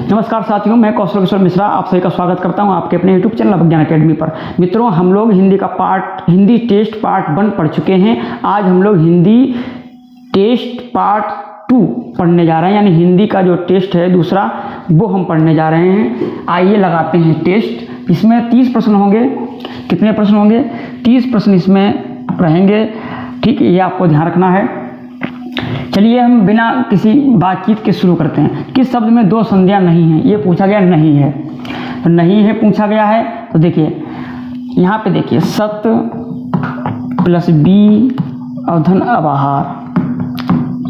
नमस्कार साथियों, मैं कौशल किशोर मिश्रा आप सभी का स्वागत करता हूं आपके अपने यूट्यूब चैनल विज्ञान अकेडमी पर। मित्रों, हम लोग हिंदी टेस्ट पार्ट 1 पढ़ चुके हैं। आज हम लोग हिंदी टेस्ट पार्ट 2 पढ़ने जा रहे हैं, यानी हिंदी का जो टेस्ट है दूसरा वो हम पढ़ने जा रहे हैं। आइए लगाते हैं टेस्ट। इसमें 30 प्रश्न होंगे। कितने प्रश्न होंगे? 30 प्रश्न इसमें रहेंगे। ठीक, ये आपको ध्यान रखना है। चलिए हम बिना किसी बातचीत के शुरू करते हैं। किस शब्द में 2 संधियां नहीं हैं? ये पूछा गया नहीं है, तो नहीं है पूछा गया है। तो देखिए यहाँ पे देखिए, सत प्लस बी और धन अबाहार,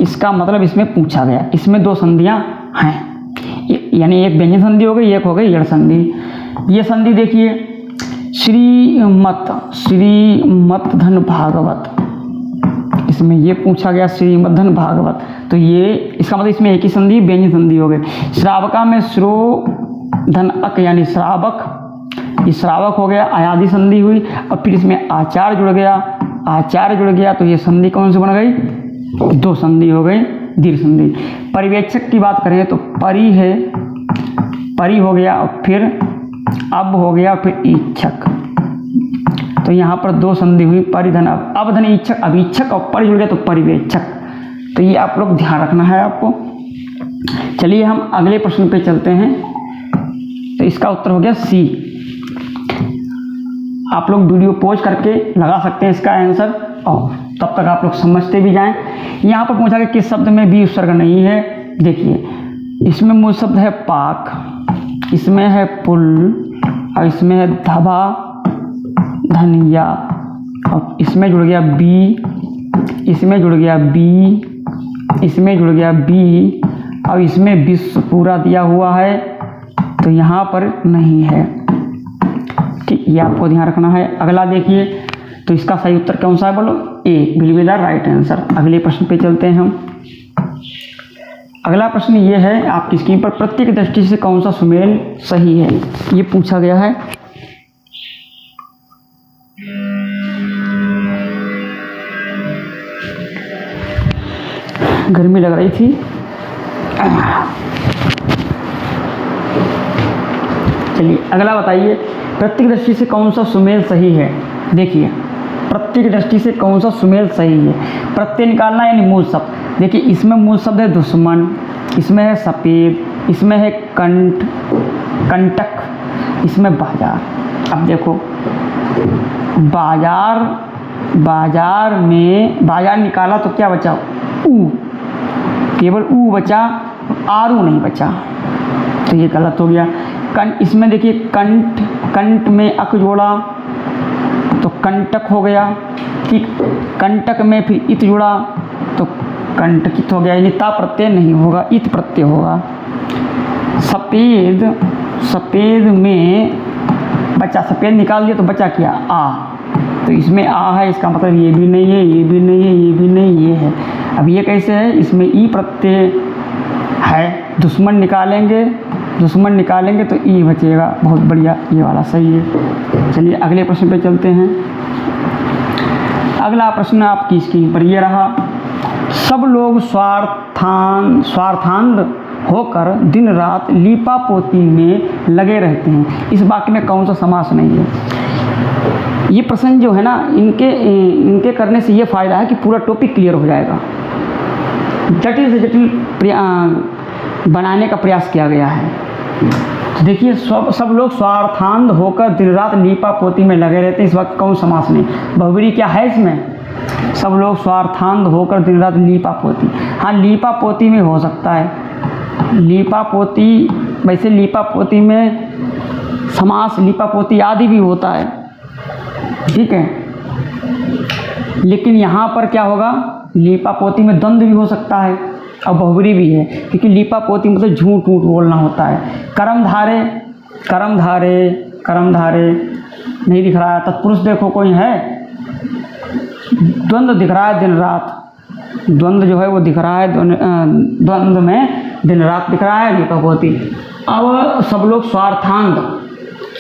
इसका मतलब इसमें पूछा गया। इसमें 2 संधियां हैं, यानी एक व्यंजन संधि हो गई, एक हो गई यड़ संधि। ये संधि देखिए, श्रीमत धन भागवत, इसमें ये पूछा गया श्रीमद धन भागवत। तो ये इसका मतलब इसमें एक ही संधि व्यंजन संधि हो गई। श्रावका में श्रो धन अक, यानी श्रावक, ये श्रावक हो गया, आयादी संधि हुई। और फिर इसमें आचार्य जुड़ गया, तो ये संधि कौन सी बन गई? 2 संधि हो गई, दीर्घ संधि। परिवेक्षक की बात करें तो परि हो गया, और फिर अब हो गया, फिर इच्छक। तो यहाँ पर 2 संधि हुई, परिधन अब धन इच्छक, अब इच्छक और परि जुड़ गया तो परिवेक्षक। तो ये आप लोग ध्यान रखना है आपको। चलिए हम अगले प्रश्न पे चलते हैं। तो इसका उत्तर हो गया सी। आप लोग वीडियो पॉज करके लगा सकते हैं इसका आंसर, और तब तक आप लोग समझते भी जाएं। यहाँ पर पूछा गया किस शब्द में भी उपसर्ग नहीं है। देखिए इसमें मूल शब्द है पाक, इसमें है पुल, और इसमें है धबा धनिया, और इसमें जुड़ गया बी, इसमें जुड़ गया बी, इसमें जुड़ गया बी, और इसमें विश्व पूरा दिया हुआ है, तो यहाँ पर नहीं है। ठीक, ये आपको ध्यान रखना है। अगला देखिए, तो इसका सही उत्तर कौन सा है? बोलो, A will be the right answer. अगले प्रश्न पे चलते हैं हम। अगला प्रश्न ये है आपकी स्क्रीन पर, प्रत्येक दृष्टि से कौन सा सुमेल सही है? ये पूछा गया है। गर्मी लग रही थी। चलिए अगला बताइए, प्रत्येक दृष्टि से कौन सा सुमेल सही है? देखिए प्रत्येक दृष्टि से कौन सा सुमेल सही है? प्रत्यय निकालना यानी मूल शब्द। देखिए इसमें मूल शब्द है दुश्मन, इसमें है सफेद, इसमें है कंटक, इसमें बाजार। अब देखो बाजार निकाला तो क्या बचा? ऊ, केवल ऊ बचा, आरू नहीं बचा, तो ये गलत हो गया। इसमें देखिए कंठ में अक जोड़ा तो कंटक हो गया। ठीक, कंटक में फिर इत जुड़ा तो कंटकित हो गया, यानी ता प्रत्यय नहीं होगा, इत प्रत्यय होगा। सफेद में बचा, सफेद निकाल दिया तो बचा क्या? आ, तो इसमें आ है, इसका मतलब ये भी नहीं है, ये भी नहीं है, ये भी नहीं, ये है। अब ये कैसे है? इसमें ई प्रत्यय है, दुश्मन निकालेंगे तो ई बचेगा। बहुत बढ़िया, ये वाला सही है। चलिए अगले प्रश्न पे चलते हैं। अगला प्रश्न आपकी स्क्रीन पर ये रहा, सब लोग स्वार्थांध होकर दिन रात लीपा पोती में लगे रहते हैं। इस वाक्य में कौन सा समास नहीं है? ये प्रश्न जो है ना, इनके करने से ये फ़ायदा है कि पूरा टॉपिक क्लियर हो जाएगा। जटिल से जटिल बनाने का प्रयास किया गया है। देखिए सब लोग स्वार्थांध होकर दिन रात लीपा पोती में लगे रहते हैं। इस वक्त कौन समास नहीं? बहुब्रीहि क्या है इसमें? सब लोग स्वार्थांध होकर दिन रात लीपा पोती। हाँ, लीपा पोती में हो सकता है, लीपा पोती। वैसे लीपा पोती में समास लीपा पोती आदि भी होता है, ठीक है, लेकिन यहाँ पर क्या होगा? लीपा पोती में द्वंद्व भी हो सकता है और बहुब्रीहि भी है, क्योंकि लीपा पोती मतलब झूठ बोलना होता है। कर्म धारे नहीं दिख रहा है। तत्पुरुष देखो कोई है? द्वंद्व दिख रहा है, दिन रात, द्वंद्व जो है वो दिख रहा है, द्वंद्व में दिन रात दिख रहा है, लीपा पोती। अब सब लोग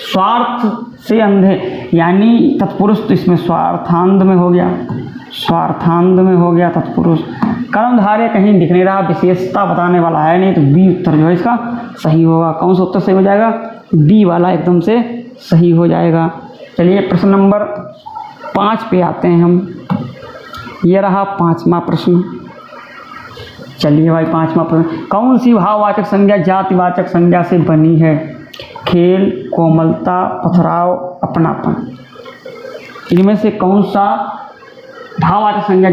स्वार्थ से अंधे, यानी तत्पुरुष, तो इसमें स्वार्थांध में हो गया। स्वार्थांत में हो गया तत्पुरुष। कर्मधारय कहीं दिख नहीं रहा, विशेषता बताने वाला है नहीं, तो बी उत्तर जो है इसका सही होगा। कौन सा उत्तर सही हो जाएगा? बी वाला एकदम से सही हो जाएगा। चलिए प्रश्न नंबर 5 पे आते हैं हम। ये रहा 5वां प्रश्न। चलिए भाई 5वां प्रश्न, कौन सी भाववाचक संज्ञा जातिवाचक संज्ञा से बनी है? खेल, कोमलता, पथराव, अपनापन। इनमें से कौन सा भाववाचक संज्ञा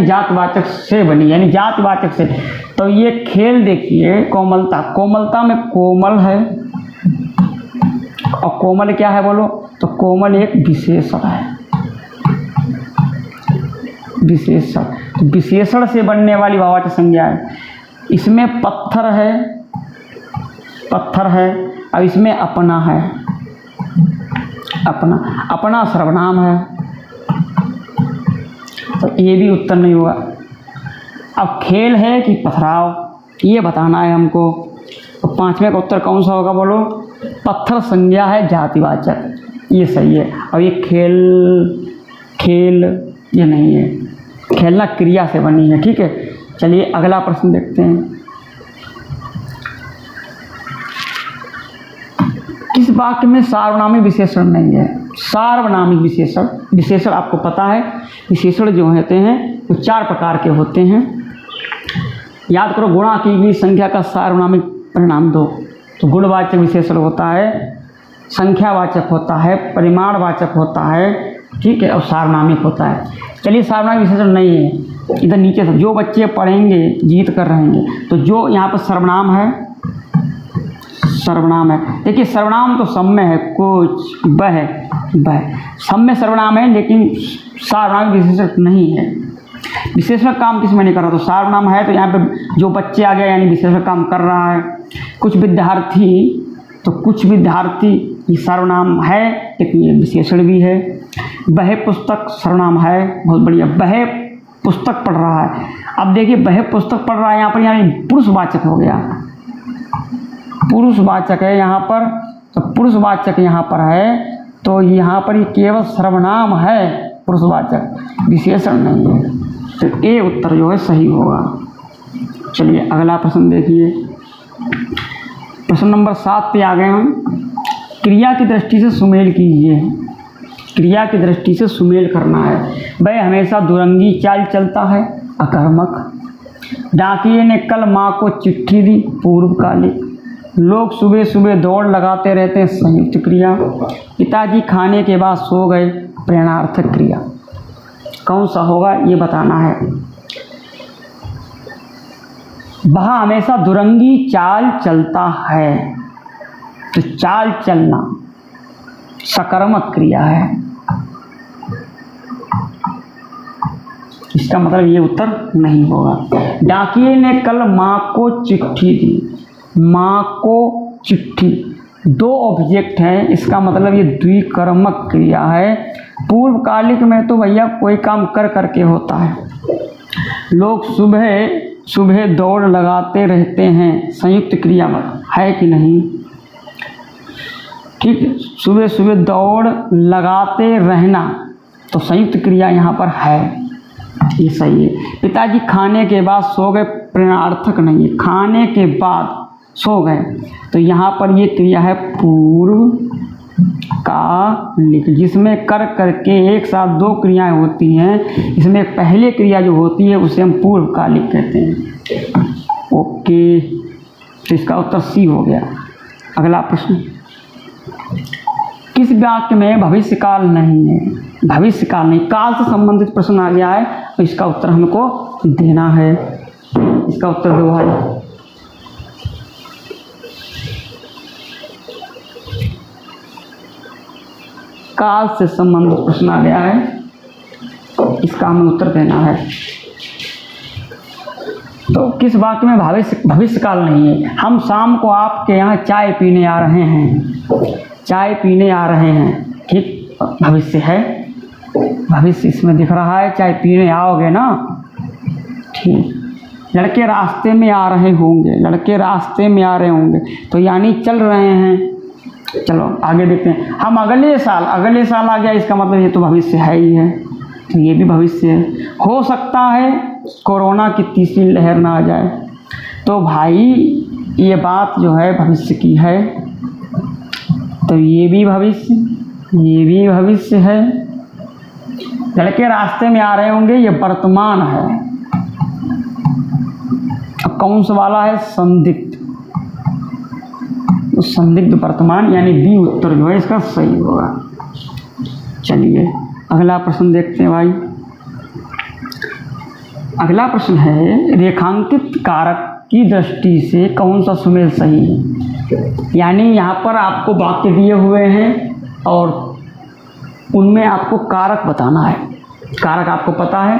जातिवाचक से बनी, यानी जातिवाचक से? तो ये खेल देखिए, कोमलता, कोमलता में कोमल है, और कोमल क्या है बोलो? तो कोमल एक विशेषण है, विशेषण। तो विशेषण से बनने वाली भाववाचक संज्ञा है। इसमें पत्थर है, पत्थर है, और इसमें अपना है, अपना, अपना सर्वनाम है, तो ये भी उत्तर नहीं हुआ। अब खेल है कि पथराव, ये बताना है हमको। तो 5वें का उत्तर कौन सा होगा बोलो? पत्थर संज्ञा है जातिवाचक, ये सही है। और ये खेल ये नहीं है, खेलना क्रिया से बनी है, ठीक है। चलिए अगला प्रश्न देखते हैं। किस वाक्य में सार्वनामिक विशेषण नहीं है? सार्वनामिक विशेषण, विशेषण आपको पता है, विशेषण जो होते हैं वो 4 प्रकार के होते हैं। याद करो, गुणा की गई संख्या का सार्वनामिक परिणाम दो। तो गुणवाचक विशेषण होता है, संख्यावाचक होता है, परिमाणवाचक होता है, ठीक है, और सार्वनामिक होता है। चलिए सार्वनामिक विशेषण नहीं है, इधर नीचे से जो बच्चे पढ़ेंगे जीत कर रहेंगे। तो जो यहाँ पर सर्वनाम है, सर्वनाम है, देखिए सर्वनाम तो सब में है, कुछ वह सब में सर्वनाम है, लेकिन सार्वनामिक विशेषण नहीं है। विशेषण काम किस में नहीं कर रहा? तो सार्वनाम है, तो यहाँ पे जो बच्चे आ गया यानी विशेषण काम कर रहा है। कुछ विद्यार्थी, तो कुछ विद्यार्थी ये सर्वनाम है, लेकिन ये विशेषण भी है। वह पुस्तक सर्वनाम है, बहुत बढ़िया, वह पुस्तक पढ़ रहा है। अब देखिए वह पुस्तक पढ़ रहा है, यहाँ पर यानी पुरुषवाचक हो गया, पुरुषवाचक है यहाँ पर, तो पुरुषवाचक यहाँ पर है, तो यहाँ पर ये केवल सर्वनाम है, पुरुषवाचक, विशेषण नहीं है। तो ए उत्तर जो है सही होगा। चलिए अगला प्रश्न देखिए, प्रश्न नंबर 7 पे आ गए हम। क्रिया की दृष्टि से सुमेल कीजिए, क्रिया की दृष्टि से सुमेल करना है। वह हमेशा दुरंगी चाल चलता है, अकर्मक। डाकिये ने कल माँ को चिट्ठी दी, पूर्वकालिक। लोग सुबह सुबह दौड़ लगाते रहते हैं, संयुक्त क्रिया। पिताजी खाने के बाद सो गए, प्रेरणार्थक क्रिया। कौन सा होगा ये बताना है। वह हमेशा दुरंगी चाल चलता है, तो चाल चलना सकर्मक क्रिया है, इसका मतलब ये उत्तर नहीं होगा। डाकिये ने कल माँ को चिट्ठी दी, माँ को चिट्ठी, 2 ऑब्जेक्ट हैं, इसका मतलब ये द्विकर्मक क्रिया है। पूर्वकालिक में तो भैया कोई काम कर करके होता है। लोग सुबह सुबह दौड़ लगाते रहते हैं, संयुक्त क्रिया है कि नहीं? ठीक है, सुबह सुबह दौड़ लगाते रहना, तो संयुक्त क्रिया यहाँ पर है, ये सही है। पिताजी खाने के बाद सो गए, प्रेरणार्थक नहीं है, खाने के बाद सो गए, तो यहाँ पर ये क्रिया है पूर्व कालिक, जिसमें कर करके एक साथ 2 क्रियाएं होती हैं। इसमें पहले क्रिया जो होती है उसे हम पूर्वकालिक कहते हैं। ओके, तो इसका उत्तर सी हो गया। अगला प्रश्न, किस वाक्य में भविष्यकाल नहीं है? भविष्यकाल नहीं, काल से संबंधित प्रश्न आ गया है, तो इसका उत्तर हमको देना है। इसका उत्तर दो भाई। काल से संबंधित प्रश्न आ गया है, इसका हमें उत्तर देना है। तो किस वाक्य में भविष्यकाल नहीं है? हम शाम को आपके यहाँ चाय पीने आ रहे हैं, चाय पीने आ रहे हैं, ठीक, भविष्य है, भविष्य इसमें दिख रहा है, चाय पीने आओगे ना, ठीक। लड़के रास्ते में आ रहे होंगे, लड़के रास्ते में आ रहे होंगे, तो यानी चल रहे हैं। चलो आगे देखते हैं। हम अगले साल आ गया, इसका मतलब ये तो भविष्य है ही है। तो ये भी भविष्य है। हो सकता है कोरोना की तीसरी लहर ना आ जाए। तो भाई ये बात जो है भविष्य की है, तो ये भी भविष्य, ये भी भविष्य है। लड़के रास्ते में आ रहे होंगे, ये वर्तमान है। अब कौन सा वाला है? संदिग्ध। तो संदिग्ध वर्तमान यानी बी उत्तर जो है इसका सही होगा। चलिए अगला प्रश्न देखते हैं भाई। अगला प्रश्न है रेखांकित कारक की दृष्टि से कौन सा सुमेल सही है। यानी यहाँ पर आपको वाक्य दिए हुए हैं और उनमें आपको कारक बताना है। कारक आपको पता है,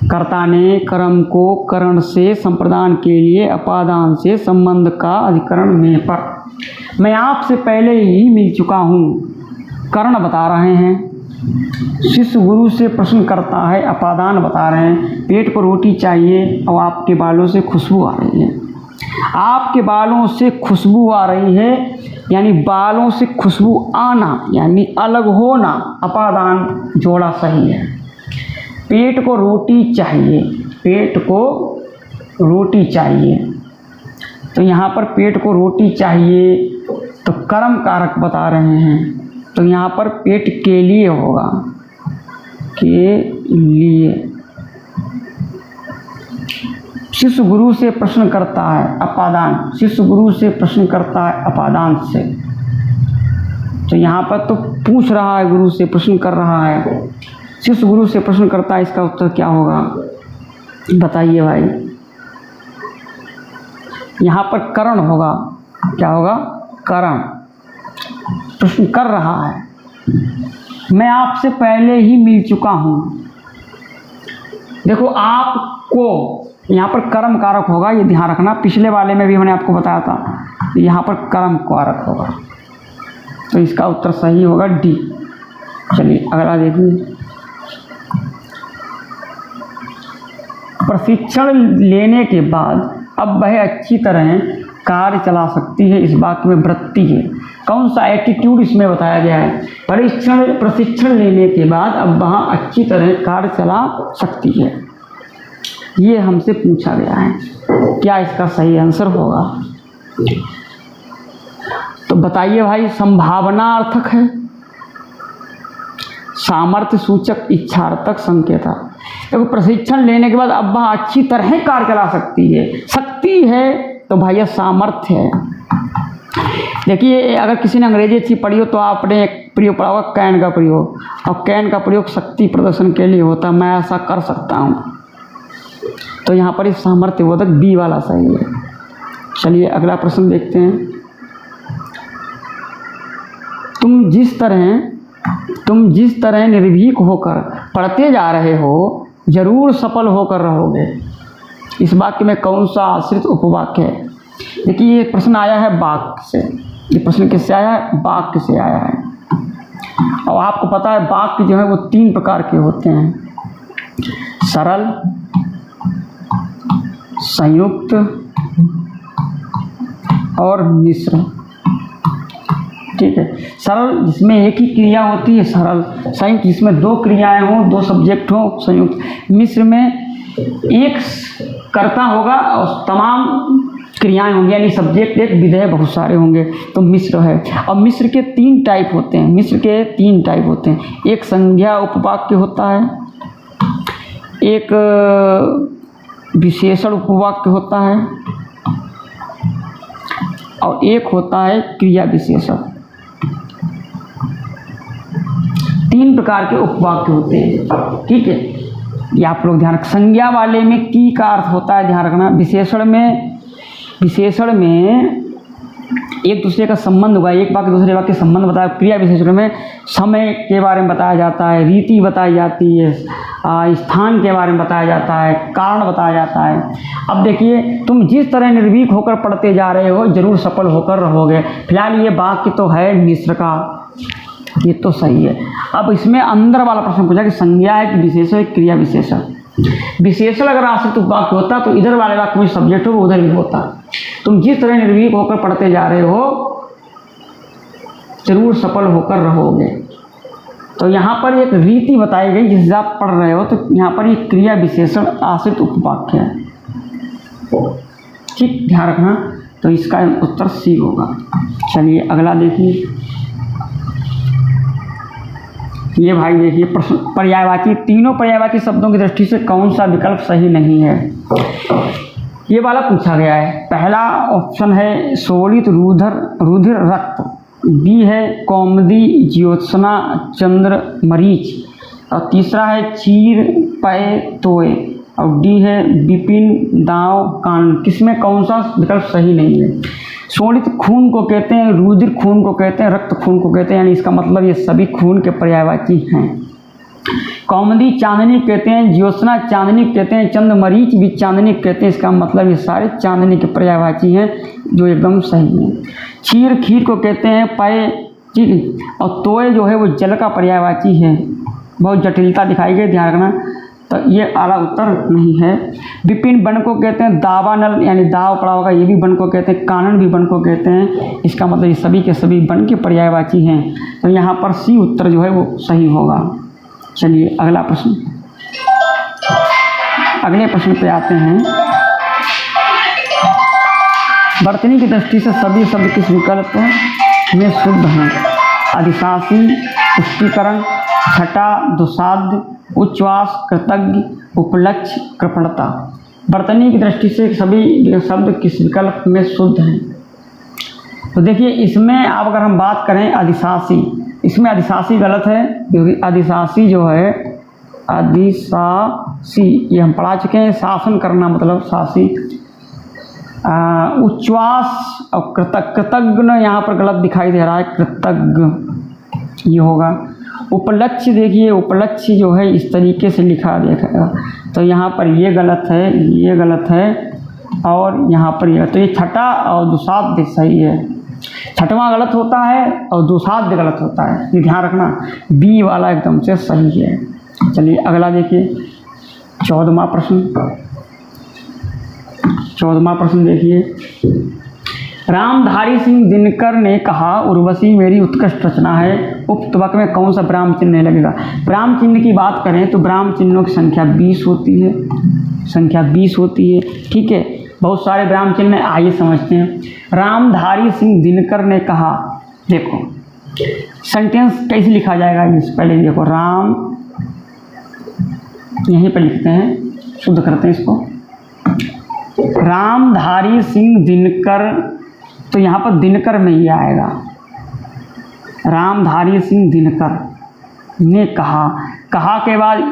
कर्ता ने कर्म को करण से संप्रदान के लिए अपादान से संबंध का अधिकरण में पर। मैं आपसे पहले ही मिल चुका हूँ, करण बता रहे हैं। शिष्य गुरु से प्रश्न करता है, अपादान बता रहे हैं। पेट को रोटी चाहिए और आपके बालों से खुशबू आ रही है। आपके बालों से खुशबू आ रही है यानी बालों से खुशबू आना यानी अलग होना, अपादान जोड़ा सही है। पेट को रोटी चाहिए, पेट को रोटी चाहिए, तो यहाँ पर पेट को रोटी चाहिए तो कर्म कारक बता रहे हैं, तो यहाँ पर पेट के लिए होगा, के लिए। शिष्य गुरु से प्रश्न करता है, अपादान। शिष्य गुरु से प्रश्न करता है अपादान से, तो यहाँ पर तो पूछ रहा है, गुरु से प्रश्न कर रहा है। शिष्य गुरु से प्रश्न करता है, इसका उत्तर क्या होगा बताइए भाई। यहाँ पर करण होगा, क्या होगा? करण। प्रश्न कर रहा है, मैं आपसे पहले ही मिल चुका हूँ। देखो आपको यहाँ पर कर्म कारक होगा, ये ध्यान रखना। पिछले वाले में भी मैंने आपको बताया था, यहाँ पर कर्म कारक होगा, तो इसका उत्तर सही होगा डी। चलिए अगला देखिए। प्रशिक्षण लेने के बाद अब वह अच्छी तरह कार्य चला सकती है, इस वाक्य में वृत्ति है। कौन सा एटीट्यूड इसमें बताया गया है? प्रशिक्षण लेने के बाद अब वहाँ अच्छी तरह कार्य चला सकती है, ये हमसे पूछा गया है। क्या इसका सही आंसर होगा? तो बताइए भाई। संभावना अर्थक है, सामर्थ्य सूचक, इच्छार्थक, संकेत। देखो प्रशिक्षण लेने के बाद अब वह अच्छी तरह कार्य चला सकती है, सकती है, तो भाई यह सामर्थ्य है। देखिए अगर किसी ने अंग्रेजी अच्छी पढ़ी हो तो आपने एक प्रयोग पढ़ा होगा कैन का प्रयोग, और कैन का प्रयोग शक्ति प्रदर्शन के लिए होता है, मैं ऐसा कर सकता हूँ, तो यहाँ पर इस सामर्थ्यबोधक बी वाला सही है। चलिए अगला प्रश्न देखते हैं। तुम जिस तरह निर्भीक होकर पढ़ते जा रहे हो जरूर सफल होकर रहोगे, इस वाक्य में कौन सा आश्रित उपवाक्य है? देखिए ये प्रश्न आया है वाक्य से, ये प्रश्न किससे आया है? वाक्य से आया है। और आपको पता है वाक्य जो है वो 3 प्रकार के होते हैं, सरल, संयुक्त और मिश्र। ठीक है, सरल जिसमें एक ही क्रिया होती है सरल, संयुक्त जिसमें 2 क्रियाएं हों, 2 सब्जेक्ट हों संयुक्त। मिश्र में एक कर्ता होगा और तमाम क्रियाएं होंगी, यानी सब्जेक्ट एक, विधेय बहुत सारे होंगे, तो मिश्र है। और मिश्र के 3 टाइप होते हैं, मिश्र के 3 टाइप होते हैं। एक संज्ञा उपवाक्य होता है, एक विशेषण उपवाक्य होता है, और एक होता है क्रिया विशेषण। 3 प्रकार के उपवाक्य होते हैं। ठीक है, ये आप लोग ध्यान रख। संज्ञा वाले में की का अर्थ होता है, ध्यान रखना। विशेषण में एक दूसरे का संबंध हुआ, एक वाक्य दूसरे वाक्य संबंध बताया। क्रिया विशेषण में समय के बारे में बताया जाता है, रीति बताई जाती है, स्थान के बारे में बताया जाता है, कारण बताया जाता है। अब देखिए तुम जिस तरह निर्भीक होकर पढ़ते जा रहे हो जरूर सफल होकर रहोगे। फिलहाल ये वाक्य तो है मिश्र का, ये तो सही है। अब इसमें अंदर वाला प्रश्न पूछा कि संज्ञा है कि विशेषण है, क्रिया विशेषण। विशेषण अगर आश्रित वाक्य होता तो इधर वाले वाक्य में सब्जेक्ट हो वो उधर भी होता। तुम जिस तरह निर्भीक होकर पढ़ते जा रहे हो जरूर सफल होकर रहोगे, तो यहाँ पर एक रीति बताई गई जिसे आप पढ़ रहे हो, तो यहाँ पर एक क्रिया विशेषण आश्रित उपवाक्य है, ठीक, ध्यान रखना। तो इसका उत्तर सी होगा। चलिए अगला देखिए, ये भाई देखिए प्रश्न, पर्यायवाची, तीनों पर्यायवाची शब्दों की दृष्टि से कौन सा विकल्प सही नहीं है, ये वाला पूछा गया है। पहला ऑप्शन है शोणित रुधिर रक्त, बी है कौमुदी ज्योत्सना चंद्र मरीच, और तीसरा है चीर पय तोय, और डी है विपिन दाव कान। किसमें कौन सा विकल्प सही नहीं है? शोणित खून को कहते हैं, रुधिर खून को कहते हैं, रक्त खून को कहते हैं, यानी इसका मतलब ये सभी खून के पर्यायवाची हैं। कौमुदी चांदनी कहते हैं, ज्योत्सना चांदनी कहते हैं, चंद्र मरीच भी चांदनी कहते हैं, इसका मतलब ये सारे चांदनी के पर्यायवाची हैं, जो एकदम सही है। चीर खीर को कहते हैं, पय, ठीक है, और तोय जो है वो जल का पर्यायवाची है। बहुत जटिलता दिखाई गई, ध्यान रखना। तो ये आला उत्तर नहीं है। विपिन वन को कहते हैं, दावानल यानी दाव पड़ा होगा, ये भी वन को कहते हैं, कानन भी वन को कहते हैं, इसका मतलब ये सभी के सभी वन के पर्यायवाची हैं। तो यहाँ पर सी उत्तर जो है वो सही होगा। चलिए अगला प्रश्न, अगले प्रश्न पे आते हैं। वर्तनी की दृष्टि से सभी शब्द किस विकल्प में शुद्ध हैं? अधिशासी, पुष्टिकरण, छटा, दुसाध्य, उच्छ्वास, कृतज्ञ, उपलक्ष्य, कृपणता। वर्तनी की दृष्टि से सभी शब्द किस विकल्प में शुद्ध हैं? तो देखिए इसमें आप अगर हम बात करें अधिशासी, इसमें अधिशासी गलत है, क्योंकि अधिशासी जो है, अधिशासी ये हम पढ़ा चुके हैं, शासन करना मतलब शासी। उच्छ्वास और कृतज्ञ यहाँ पर गलत दिखाई दे रहा है, कृतज्ञ ये होगा। उपलक्ष्य देखिए, उपलक्ष्य जो है इस तरीके से लिखा देखेगा, तो यहाँ पर ये गलत है, ये गलत है, और यहाँ पर ये, तो ये छठा और दुसाध्य सही है। छठवां गलत होता है और दुसाध्य गलत होता है, ये ध्यान रखना। बी वाला एकदम से सही है। चलिए अगला देखिए, 14वां प्रश्न। 14वां प्रश्न देखिए, रामधारी सिंह दिनकर ने कहा उर्वशी मेरी उत्कृष्ट रचना है, उक्त वाक्य में कौन सा विराम चिन्ह नहीं लगेगा? विराम चिन्ह की बात करें तो विराम चिन्हों की संख्या 20 होती है, संख्या 20 होती है, ठीक है। बहुत सारे विराम चिन्ह, आइए समझते हैं। रामधारी सिंह दिनकर ने कहा, देखो सेंटेंस कैसे लिखा जाएगा, इस पहले देखो, राम यहीं पर लिखते हैं, शुद्ध करते हैं इसको, रामधारी सिंह दिनकर, तो यहाँ पर दिनकर में ही आएगा, रामधारी सिंह दिनकर ने कहा, कहा के बाद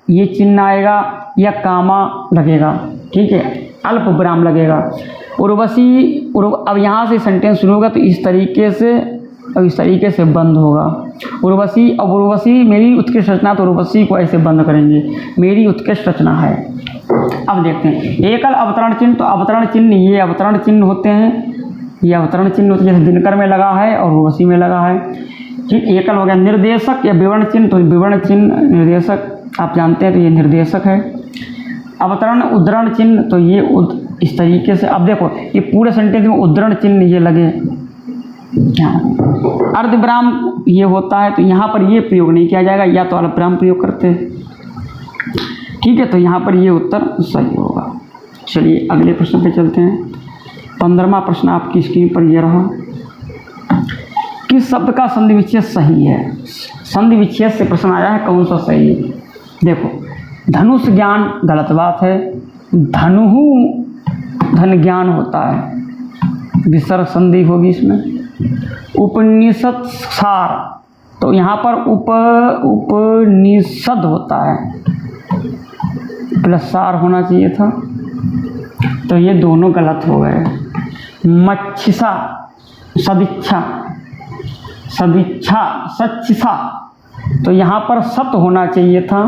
ये चिन्ह आएगा या कामा लगेगा, ठीक है, अल्प विराम लगेगा। उर्वशी, अब यहाँ से सेंटेंस शुरू होगा तो इस तरीके से और इस तरीके से बंद होगा। उर्वशी, अब उर्वशी मेरी उत्कृष्ट रचना, तो उर्वशी को ऐसे बंद करेंगे, मेरी उत्कृष्ट रचना है। अब देखते हैं एकल अवतरण चिन्ह, तो अवतरण चिन्ह ये अवतरण चिन्ह होते हैं, ये अवतरण चिन्ह होते हैं, जैसे दिनकर में लगा है और उर्वशी में लगा है, ठीक। एकल हो गया। निर्देशक या विवरण चिन्ह, तो विवरण चिन्ह निर्देशक आप जानते हैं, तो ये निर्देशक है। अवतरण उद्धरण चिन्ह, तो ये इस तरीके से, अब देखो ये पूरे सेंटेंस में उद्धरण चिन्ह ये लगे, अर्धविराम ये होता है, तो यहाँ पर ये प्रयोग नहीं किया जाएगा, या तो अल्पविराम प्रयोग करते हैं, ठीक है। तो यहाँ पर ये उत्तर सही होगा। चलिए अगले प्रश्न पे चलते हैं। 15वां प्रश्न आपकी स्क्रीन पर ये रहा, किस शब्द का संधि विच्छेद सही है? संधि विच्छेद से प्रश्न आया है, कौन सा सही है? देखो धनुष ज्ञान गलत बात है, धनुहु धन ज्ञान होता है, विसर्ग संधि होगी इसमें। उपनिषद सार, तो यहाँ पर उपनिषद होता है, प्लस सार होना चाहिए था, तो ये दोनों गलत हो गए। मच्छिसा, सदिच्छा, सदिच्छा, सच्छिसा, तो यहाँ पर सत होना चाहिए था,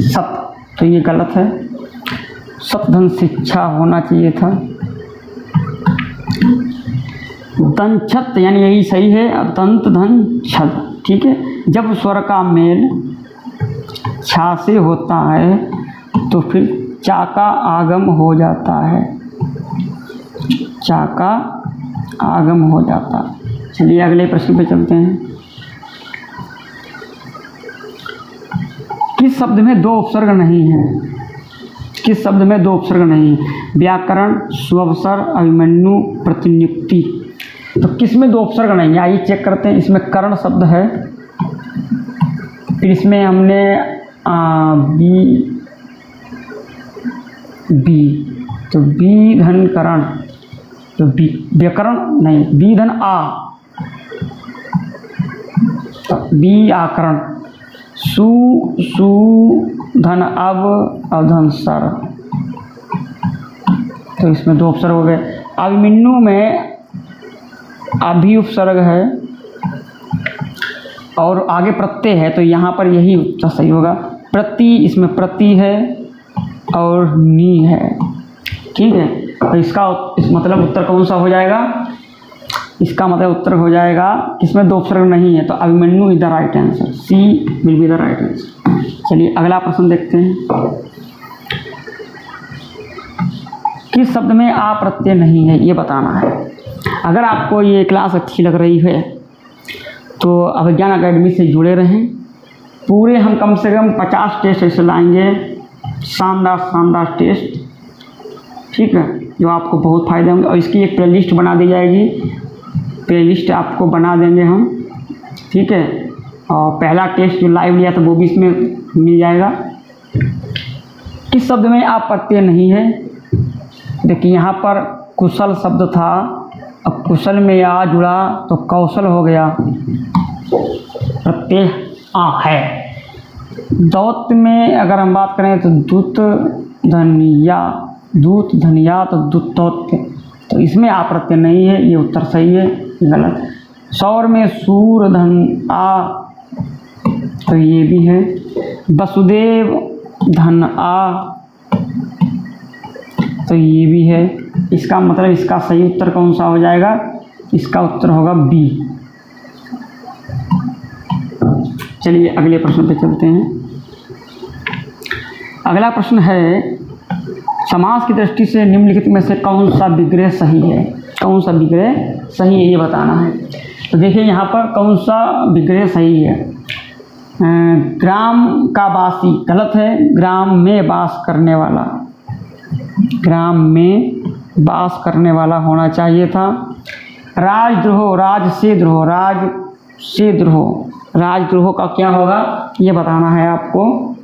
सत, तो ये गलत है। सतधन शिक्षा होना चाहिए था। दंछत यानी यही सही है, दंत धन छद, ठीक है। जब स्वर का मेल छा से होता है तो फिर चा का आगम हो जाता है, चा का आगम हो जाता है। चलिए अगले प्रश्न पे चलते हैं। किस शब्द में दो उपसर्ग नहीं है? किस शब्द में दो उपसर्ग नहीं? व्याकरण, सुअवसर, अभिमन्यु, प्रतिनियुक्ति। तो किस में दो उपसर्ग नहीं है? आइए चेक करते हैं। इसमें कर्ण शब्द है, फिर इसमें हमने बी तो बी धन करण, तो बी व्याकरण नहीं, बी धन आ, तो बी आकरण, सु धन अवधन सर, तो इसमें दो उपसर्ग हो गए। अभिमन्यु में अभी उपसर्ग है और आगे प्रत्यय है, तो यहाँ पर यही उत्तर सही होगा। प्रति, इसमें प्रति है और नी है, ठीक है। तो इसका मतलब उत्तर कौन सा हो जाएगा? इसका मतलब उत्तर हो जाएगा इसमें दो उपसर्ग नहीं है, तो Abhimanyu is the right answer, C will be the right answer. चलिए अगला प्रश्न देखते हैं। किस शब्द में आ प्रत्यय नहीं है, ये बताना है। अगर आपको ये क्लास अच्छी लग रही है तो अभिज्ञान अकेडमी से जुड़े रहें। पूरे हम कम से कम 50 टेस्ट ऐसे लाएंगे, शानदार टेस्ट, ठीक है, जो आपको बहुत फ़ायदे होंगे। और इसकी एक प्लेलिस्ट बना दी जाएगी, प्लेलिस्ट आपको बना देंगे हम, ठीक है। और पहला टेस्ट जो लाइव लिया था वो भी इसमें मिल जाएगा। किस शब्द में आप प्रत्यय नहीं है? देखिए यहाँ पर कुशल शब्द था, अब कुशल में आ जुड़ा तो कौशल हो गया, प्रत्यय आ है। दौत में अगर हम बात करें तो दूत धनिया तो दुत्तौत, तो इसमें आ प्रत्यय नहीं है, ये उत्तर सही है, गलत। सौर में सूर धन आ, तो ये भी है। वसुदेव धन आ, तो ये भी है। इसका मतलब इसका सही उत्तर कौन सा हो जाएगा? इसका उत्तर होगा बी। चलिए अगले प्रश्न पे चलते हैं। अगला प्रश्न है, समास की दृष्टि से निम्नलिखित में से कौन सा विग्रह सही है? कौन सा विग्रह सही है, ये बताना है। तो देखिए यहाँ पर कौन सा विग्रह सही है। ग्राम का वासी गलत है, ग्राम में वास करने वाला, ग्राम में वास करने वाला होना चाहिए था। राजद्रोह, राज से द्रोह, राजद्रोह का क्या होगा ये बताना है आपको।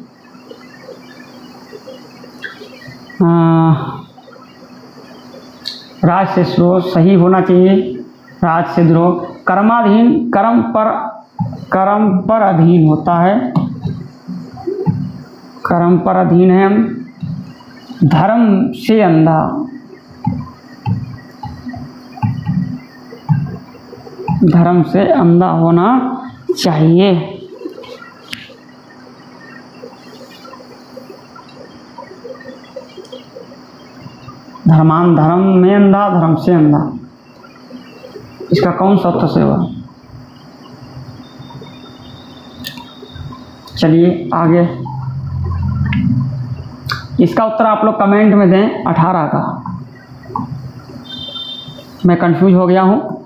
राज से द्रोह सही होना चाहिए, राज से द्रोह। कर्माधीन, कर्म पर अधीन होता है, कर्म पर अधीन है। धर्म से अंधा, धर्म से अंधा होना चाहिए। धर्म में अंधा, धर्म से अंधा, इसका कौन सा उत्तर सही होगा? चलिए आगे, इसका उत्तर आप लोग कमेंट में दें। 18 का, मैं कंफ्यूज हो गया हूँ।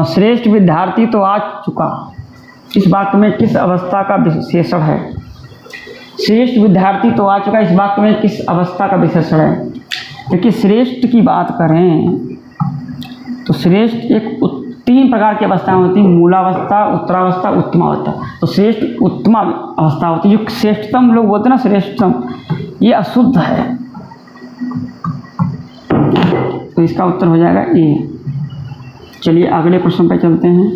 श्रेष्ठ विद्यार्थी तो आ चुका, इस वाक्य में किस अवस्था का विशेषण है? श्रेष्ठ विद्यार्थी तो आ चुका, इस वाक्य में किस अवस्था का विशेषण है? देखिए श्रेष्ठ की बात करें तो श्रेष्ठ एक 3 प्रकार की अवस्थाएं होती हैं, मूलावस्था, उत्तरावस्था, उत्तमावस्था। तो श्रेष्ठ उत्तम अवस्था होती है, जो श्रेष्ठतम लोग बोलते हैं ना, श्रेष्ठतम, ये अशुद्ध है, तो इसका उत्तर हो जाएगा ए। चलिए अगले प्रश्न पे चलते हैं।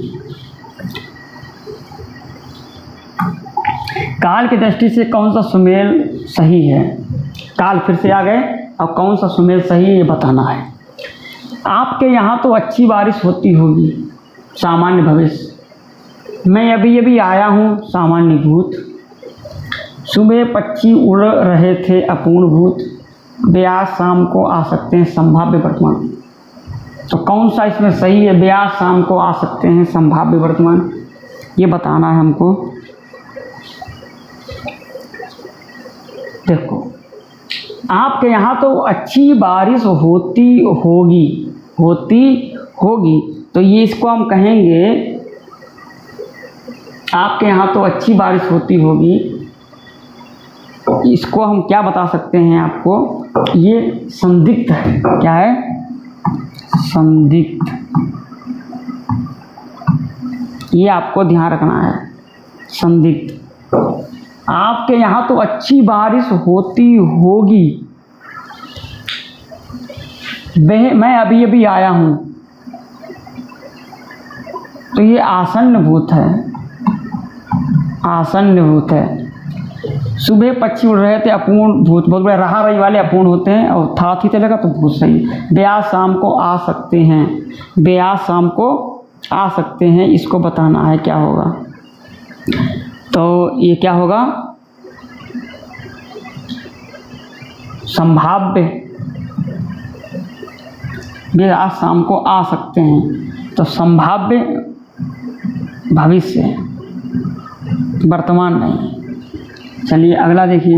काल की दृष्टि से कौन सा सुमेल सही है? काल फिर से आ गए, अब कौन सा सुमेल सही है ये बताना है। आपके यहाँ तो अच्छी बारिश होती होगी, सामान्य भविष्य। मैं अभी आया हूँ, सामान्य भूत। सुबह पक्षी उड़ रहे थे, अपूर्ण भूत। वे आज शाम को आ सकते हैं, संभाव्य वर्तमान। तो कौन सा इसमें सही है? वे आज शाम को आ सकते हैं, संभाव्य वर्तमान, ये बताना है हमको। देखो आपके यहाँ तो अच्छी बारिश होती होगी, तो ये इसको हम कहेंगे आपके यहाँ तो अच्छी बारिश होती होगी। इसको हम क्या बता सकते हैं आपको, ये संदिग्ध है। क्या है? संदिग्ध। ये आपको ध्यान रखना है, संदिग्ध। आपके यहाँ तो अच्छी बारिश होती होगी, मैं अभी अभी आया हूँ, तो ये आसन्न भूत है, आसन्न भूत है। सुबह पक्षी उड़ रहे थे, अपूर्ण भूत, बहुत बड़े रहा रही वाले अपूर्ण होते हैं, और था थी चलेगा तो भूत सही। ब्याज शाम को आ सकते हैं, ब्याज शाम को आ सकते हैं, इसको बताना है क्या होगा। तो ये क्या होगा? संभाव्य, ब्याज शाम को आ सकते हैं, तो संभाव्य भविष्य, वर्तमान नहीं। चलिए अगला देखिए।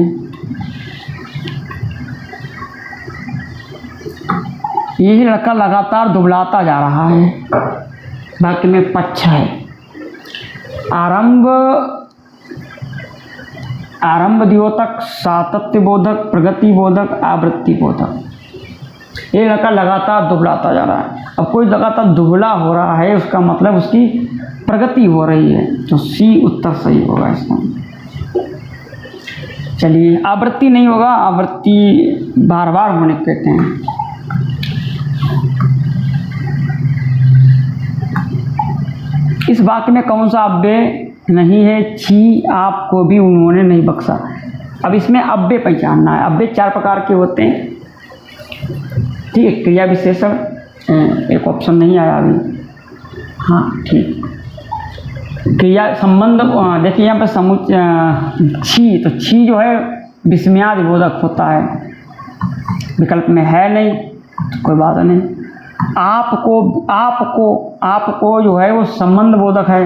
यही लड़का लगातार दुबलाता जा रहा है, वाक्य में पक्ष है। आरंभ द्योतक, सातत्य बोधक, प्रगति बोधक, आवृत्ति बोधक। ये लड़का लगातार दुबलाता जा रहा है। अब कोई लगातार दुबला हो रहा है, उसका मतलब उसकी प्रगति हो रही है, तो सी उत्तर सही होगा इसका। चलिए, आवृत्ति नहीं होगा, आवृत्ति बार बार होने कहते हैं। इस वाक्य में कौन सा अव्यय नहीं है? छी आपको भी उन्होंने नहीं बख्शा। अब इसमें अव्यय पहचानना है। अव्यय 4 प्रकार के होते हैं, ठीक है। क्रिया विशेषण, एक ऑप्शन नहीं आया अभी, हाँ ठीक। क्रिया संबंध, देखिए यहाँ पर छी, तो छी जो है विस्मयादि बोधक होता है, विकल्प में है नहीं, तो कोई बात नहीं। आपको जो है वो संबंध बोधक है,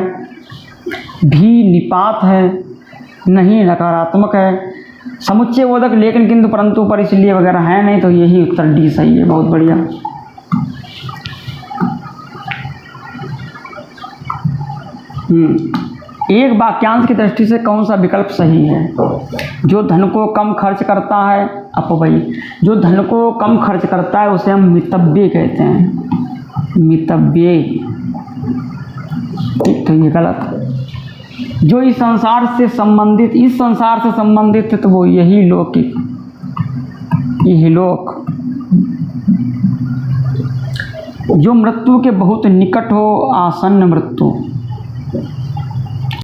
भी निपात है, नहीं नकारात्मक है, समुच्चय बोधक लेकिन किंतु परंतु पर इसलिए वगैरह है नहीं, तो यही उत्तर डी सही है। बहुत बढ़िया। एक वाक्यांश की दृष्टि से कौन सा विकल्प सही है? जो धन को कम खर्च करता है, अपव्यय, जो धन को कम खर्च करता है उसे हम मितव्यय कहते हैं, मितव्यय, ठीक। तो ये गलत। जो इस संसार से संबंधित, इस संसार से संबंधित है, तो वो यही लौकिक, यही लोक। जो मृत्यु के बहुत निकट हो, आसन्न मृत्यु,